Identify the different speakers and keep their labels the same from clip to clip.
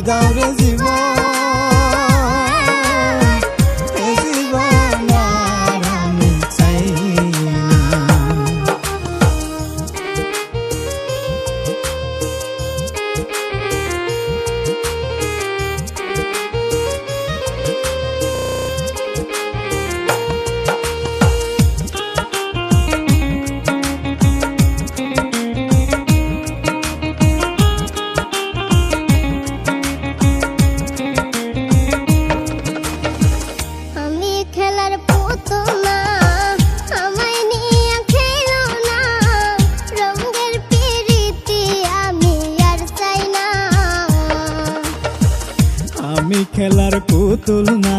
Speaker 1: দাও রে জীবন, এ জীবন আর আমি চাই না। আমি খেলার পুতুল না,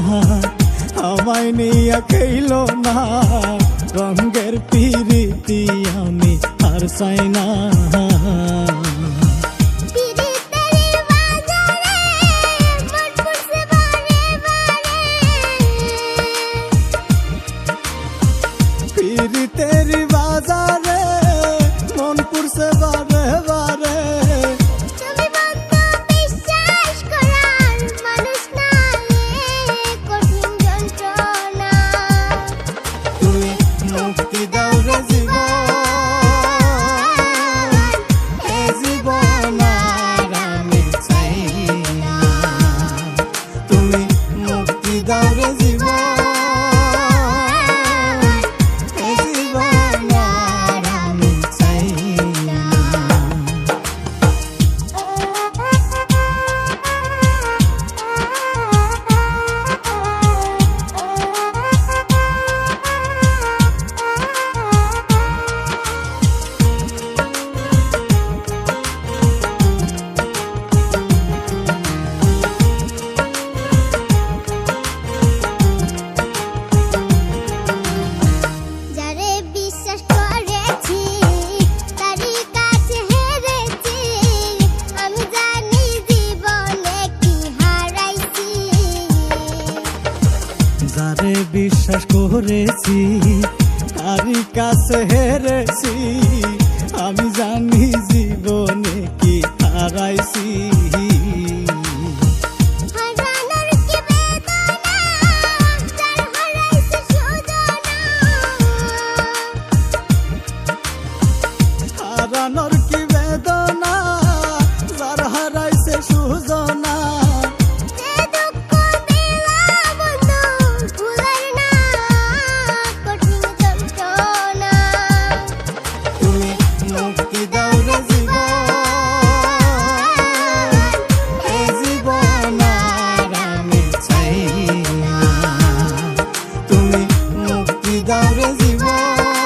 Speaker 1: আমায় নিয়ে খেলো না, রঙের পিরিতি আমি আর চাই না। পিরিতের বাজারে মন পুরছে বারে বারে, যারে বিশ্বাস করেছি তারই কাছে হেরেছি, আমি জানি জীবনে কি হারাইছি। হারানোর কি বেদনা, যার হারাইছে সুজনা, দাও রে জীবন।